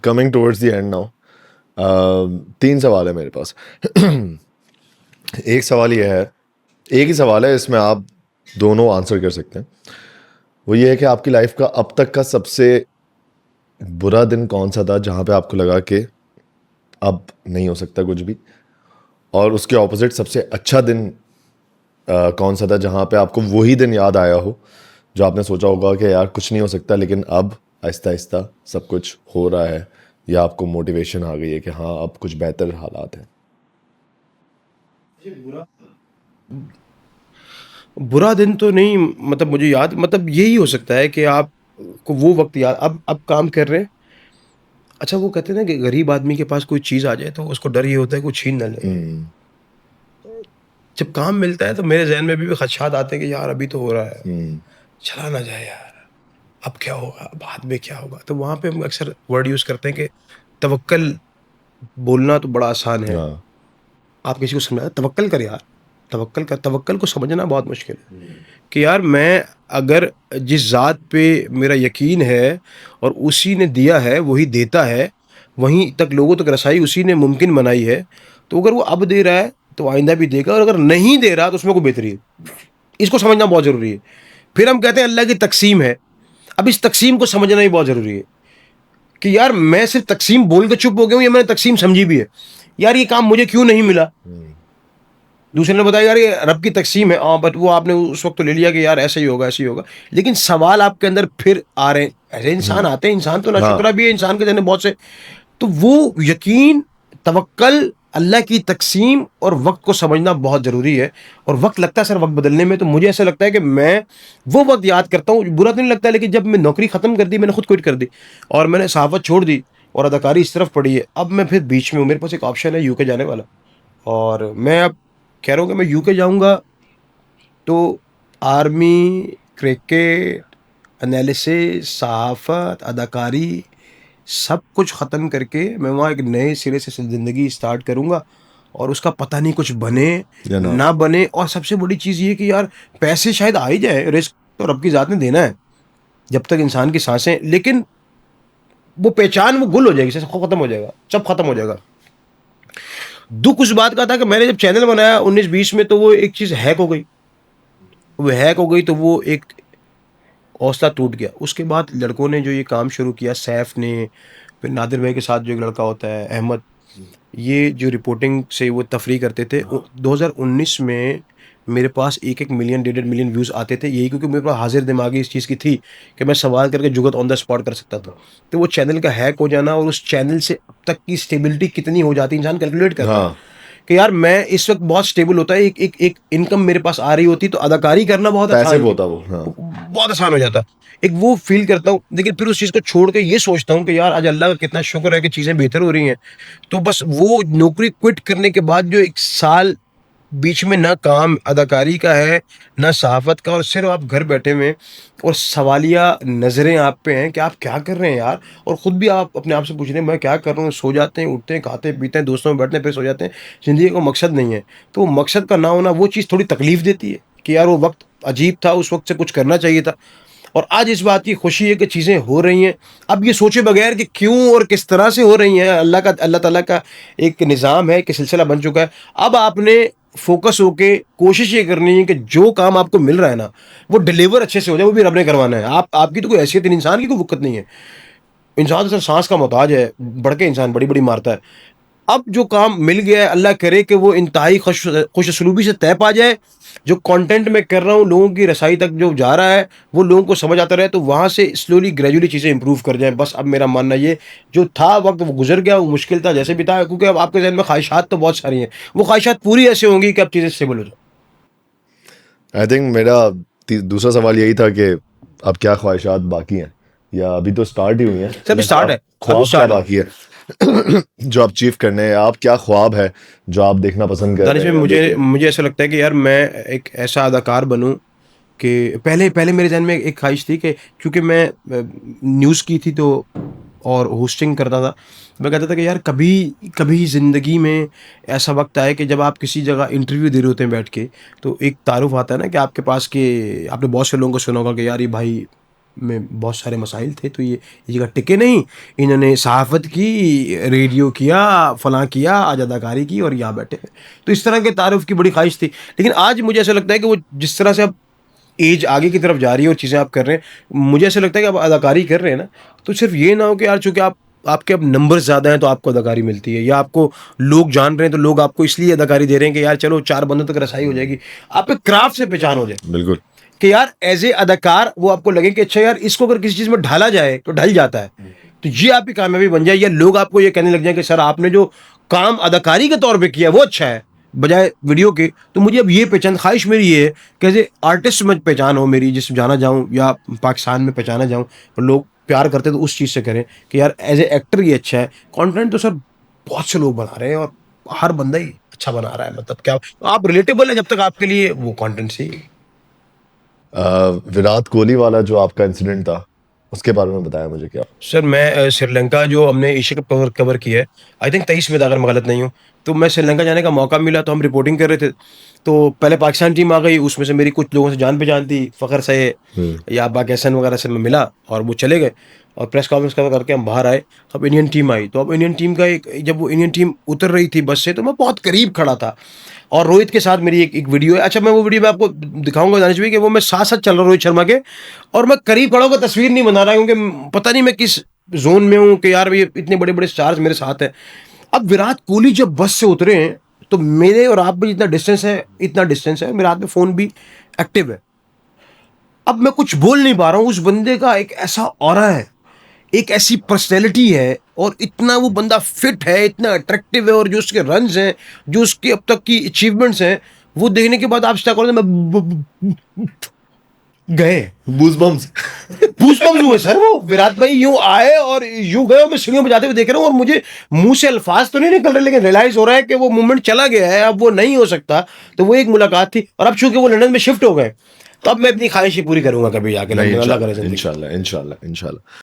Coming towards the end now, 3 सवाल है मेरे पास। एक सवाल ये है, एक ही सवाल है, इसमें आप दोनों आंसर कर सकते हैं। वो ये है कि आपकी लाइफ का अब तक का सबसे बुरा दिन कौन सा था जहाँ पे आपको लगा कि अब नहीं हो सकता कुछ भी, और उसके ऑपोजिट सबसे अच्छा दिन कौन सा था जहाँ पे आपको वही दिन याद आया हो जो आपने सोचा होगा कि यार कुछ नहीं हो सकता, लेकिन अब आहिस्ता आहिस्ता सब कुछ हो रहा है, या आपको मोटिवेशन आ गई है कि हाँ अब कुछ बेहतर हालात हैं। बुरा दिन तो नहीं, मतलब मुझे याद, मतलब यही हो सकता है कि आप को वो वक्त याद, अब काम कर रहे हैं। अच्छा, वो कहते हैं ना कि गरीब आदमी के पास कोई चीज़ आ जाए तो उसको डर ये होता है कोई छीन ना ले। हम्म, जब काम मिलता है तो मेरे ज़हन में भी खदशात आते हैं कि यार अभी तो हो रहा है, हम्म, चला ना जाए यार, अब क्या होगा, बाद में क्या होगा? तो वहाँ पे हम अक्सर वर्ड यूज़ करते हैं कि तवक्कल। बोलना तो बड़ा आसान है, हाँ, आप किसी को समझाएं तवक्कल कर यार, तवक्कल को समझना बहुत मुश्किल है कि यार मैं अगर जिस ज़ात पे मेरा यकीन है और उसी ने दिया है वही देता है, वहीं तक लोगों तक रसाई उसी ने मुमकिन बनाई है, तो अगर वो अब दे रहा है तो आइंदा भी देगा, और अगर नहीं दे रहा तो उसमें कोई बेहतरी है। इसको समझना बहुत ज़रूरी है। फिर हम कहते हैं अल्लाह की तकसीम है, अब इस तकसीम को समझना भी बहुत ज़रूरी है कि यार मैं सिर्फ तकसीम बोल के चुप हो गया हूँ या मैंने तकसीम समझी भी है। यार ये काम मुझे क्यों नहीं मिला, दूसरे ने बताया यार ये रब की तकसीम है, हाँ, बट वो आपने उस वक्त तो ले लिया कि यार ऐसा ही होगा, ऐसे ही होगा। लेकिन सवाल आपके अंदर फिर आ रहे हैं, ऐसे इंसान आते हैं, इंसान तो नाशुक्रा हाँ, भी है, इंसान के जैसे बहुत से। तो वो यकीन, तवक्कल, अल्लाह की तकसीम और वक्त को समझना बहुत ज़रूरी है। और वक्त लगता है सर, वक्त बदलने में, तो मुझे ऐसा लगता है कि मैं वो वक्त याद करता हूँ, बुरा तो नहीं लगता है, लेकिन जब मैं नौकरी ख़त्म कर दी, मैंने खुद क्विट कर दी और मैंने सहाफ़त छोड़ दी और अदाकारी इस तरफ पड़ी है, अब मैं फिर बीच में हूँ, मेरे पास एक ऑप्शन है यूके जाने वाला, और मैं अब कह रहा हूँ कि मैं यूके जाऊँगा तो आर्मी, क्रिकेट, एनालिसिस, सहाफ़त, अदाकारी सब कुछ ख़त्म करके मैं वहाँ एक नए सिरे से ज़िंदगी स्टार्ट करूँगा, और उसका पता नहीं कुछ बने, या ना। ना बने। और सबसे बड़ी चीज़ ये है कि यार पैसे शायद आ ही जाए, रिस्क तो रब की ज़ात ने देना है, जब तक इंसान की साँसें, लेकिन वो पहचान वो गुल हो जाएगी, सब ख़त्म हो जाएगा, सब ख़त्म हो जाएगा। दुःख उस बात का था कि मैंने जब चैनल बनाया 19-20 में, तो वो एक चीज़ हैक हो गई। वो हैक हो गई तो वो एक हौसला टूट गया। उसके बाद लड़कों ने जो ये काम शुरू किया, सैफ ने, फिर नादिर भाई के साथ जो एक लड़का होता है अहमद, ये जो रिपोर्टिंग से वो तफरीह करते थे। 2019 में मेरे पास 1-1 मिलियन, 1.5 मिलियन व्यूज़ आते थे, यही क्योंकि मेरे पास हाजिर दिमागी इस चीज़ की थी कि मैं सवाल करके जुगत ऑन द स्पॉट कर सकता था। तो वो चैनल का हैक हो जाना और उस चैनल से अब तक की स्टेबिलिटी कितनी हो जाती है, इंसान कैलकुलेट करता है हाँ, कि यार मैं इस वक्त बहुत स्टेबल होता है, एक इनकम मेरे पास आ रही होती तो अदाकारी करना बहुत पैसिव आसान, होता वो, हाँ। बहुत आसान हो जाता। एक वो फील करता हूँ, लेकिन फिर उस चीज़ को छोड़ के ये सोचता हूँ कि यार आज अल्लाह का कितना शुक्र है कि चीज़ें बेहतर हो रही हैं। तो बस वो नौकरी क्विट करने के बाद जो 1 साल बीच में ना काम अदाकारी का है, ना सहाफ़त का, और सिर्फ़ आप घर बैठे हुए हैं और सवालिया नज़रें आप पे हैं कि आप क्या कर रहे हैं यार? और ख़ुद भी आप अपने आप से पूछ रहे हैं मैं क्या कर रहा हूँ? सो जाते हैं, उठते हैं, खाते-पीते हैं, दोस्तों में बैठते हैं, फिर सो जाते हैं। ज़िंदगी का मकसद नहीं है। तो मकसद का ना होना वो चीज़ थोड़ी तकलीफ़ देती है कि यार वो वक़्त अजीब था, उस वक़्त से कुछ करना चाहिए था। और आज इस बात की खुशी है कि चीज़ें हो रही हैं। अब ये सोचे बगैर कि क्यों और किस तरह से हो रही हैं, अल्लाह ताला का एक निज़ाम है, एक सिलसिला बन चुका है। अब आपने फ़ोकस होके कोशिश ये करनी है कि जो काम आपको मिल रहा है ना, वो डिलीवर अच्छे से हो जाए, वो भी रब ने करवाना है। आपकी तो कोई हैसियत नहीं, इंसान की कोई वक़्त नहीं है। इंसान तो सिर्फ़ साँस का मोहताज है, बढ़ के इंसान बड़ी-बड़ी मारता है। अब जो काम मिल गया है, अल्लाह करे कि वो इंतहाई खुशअस्लूबी से तय पा जाए। जो कंटेंट मैं कर रहा हूँ, लोगों की रसाई तक जो जा रहा है, वो लोगों को समझ आता रहे, तो वहाँ से स्लोली ग्रेजुअली चीज़ें इंप्रूव कर जाएँ। बस अब मेरा मानना ये, जो था वक़्त वो गुज़र गया, वो मुश्किल था, जैसे भी था, क्योंकि अब आपके ज़हन में ख़्वाहिशात तो बहुत सारी हैं। वो ख़्वाहिशात पूरी ऐसे होंगी कि अब चीज़ें स्टेबल हो जाएँ। आई थिंक मेरा दूसरा सवाल यही था कि अब क्या ख्वाहिशात बाकी हैं, या अभी तो स्टार्ट ही हुई हैं, सर अभी लाइक स्टार्ट अब है, अभी ख्वाब क्या स्टार्ट है। बाकी है जो आप अचीव करने हैं, आप क्या ख्वाब है जो आप देखना पसंद कर दानिश रहे भाई, हैं या मुझे देखें। मुझे ऐसा लगता है कि यार मैं एक ऐसा अदाकार बनूँ कि पहले पहले मेरे ज़हन में एक ख्वाहिश थी कि क्योंकि मैं न्यूज़ की थी तो और होस्टिंग करता था, मैं कहता था कि यार कभी कभी ज़िंदगी में ऐसा वक्त आए कि जब आप किसी जगह इंटरव्यू दे रहे होते हैं बैठ के, तो एक तारुफ आता है ना कि आपके पास के, आपने बहुत से लोगों को सुना होगा कि यार ये भाई में बहुत सारे मसाइल थे, तो ये जगह टिके नहीं, इन्होंने सहाफ़त की, रेडियो किया, फलां किया, आज अदाकारी की और यहाँ बैठे हैं। तो इस तरह के तारुफ की बड़ी ख्वाहिश थी। लेकिन आज मुझे ऐसा लगता है कि वो जिस तरह से अब एज आगे की तरफ जा रही है और चीज़ें आप कर रहे हैं, मुझे ऐसा लगता है कि आप अदाकारी कर रहे हैं ना, तो सिर्फ ये ना हो कि यार चूंकि आपके अब नंबर ज़्यादा हैं तो आपको अदाकारी मिलती है, या आपको लोग जान रहे हैं तो लोग आपको इसलिए अदाकारी दे रहे हैं कि यार चलो 4 बंदों तक रसाई हो जाएगी, आप एक क्राफ्ट से पहचान हो जाए बिल्कुल। कि यार एज ए अदाकार वो आपको लगे कि अच्छा यार इसको अगर किसी चीज़ में ढाला जाए तो ढल जाता है, तो ये आपकी कामयाबी बन जाए, या लोग आपको ये कहने लग जाए कि सर आपने जो काम अदाकारी के तौर पे किया वो अच्छा है बजाय वीडियो के। तो मुझे अब ये पहचान, ख्वाहिश मेरी ये है कि एज ए आर्टिस्ट में पहचान हो मेरी, जिसमें जाना जाऊँ या पाकिस्तान में पहचाना जाऊँ, और लोग प्यार करते तो उस चीज़ से करें कि यार एज ए एक्टर ये अच्छा है। कंटेंट तो सर बहुत से लोग बना रहे हैं और हर बंदा ही अच्छा बना रहा है, मतलब क्या आप रिलेटेबल है जब तक आपके लिए वो कंटेंट सही है। विराट कोहली वाला जो आपका इंसिडेंट था, उसके बारे में बताया मुझे क्या। सर मैं श्रीलंका जो हमने एशिया कप कवर किया है, आई थिंक 23 में था अगर मैं गलत नहीं हूँ, तो मैं श्रीलंका जाने का मौका मिला तो हम रिपोर्टिंग कर रहे थे, तो पहले पाकिस्तान टीम आ गई, उसमें से मेरी कुछ लोगों से जान पहचान थी, फ़खर से या अब्बाक हसन वगैरह से मैं मिला और वो चले गए, और प्रेस कॉन्फ्रेंस कवर करके हम बाहर आए। अब इंडियन टीम आई, तो अब इंडियन टीम का एक, जब वो इंडियन टीम उतर रही थी बस से तो मैं बहुत करीब खड़ा था, और रोहित के साथ मेरी एक वीडियो है। अच्छा, मैं वो वीडियो में आपको दिखाऊंगा दानिश भाई कि वो मैं साथ साथ चल रहा हूँ रोहित शर्मा के, और मैं करीब खड़ा होकर तस्वीर नहीं बना रहा क्योंकि पता नहीं मैं किस जोन में हूँ कि यार ये इतने बड़े बड़े स्टार्स मेरे साथ हैं। अब विराट कोहली जब बस से उतरे हैं तो मेरे और आप में जितना डिस्टेंस है, इतना डिस्टेंस है, मेरे हाथ में फ़ोन भी एक्टिव है। अब मैं कुछ बोल नहीं पा रहा हूँ, उस बंदे का एक ऐसा ऑरा है, एक ऐसी पर्सनैलिटी है, और इतना वो बंदा फिट है, इतना अट्रैक्टिव है, और जो उसके रन्स हैं, जो उसके अब तक की अचीवमेंट्स हैं, वो देखने के बाद आप क्या करोगे, मैं गए गूज़बम्प्स। गूज़बम्प्स हुए सर। वो विराट भाई यूं आए और यूं गए, और मैं सीढ़ियों पे जाते हुए देख रहा हूँ, और मुझे मुंह से अल्फाज तो नहीं निकल रहे, लेकिन रियलाइज हो रहा है कि वो मूवमेंट चला गया है, अब वो नहीं हो सकता। तो वो एक मुलाकात थी, और अब चूंकि वो लंदन में शिफ्ट हो गए, तो अब मैं अपनी ख्वाहिश पूरी करूंगा कभी जाके नहीं, लंदन, अल्लाह करे जिंदगी। इंशाल्लाह इंशाल्लाह इंशाल्लाह।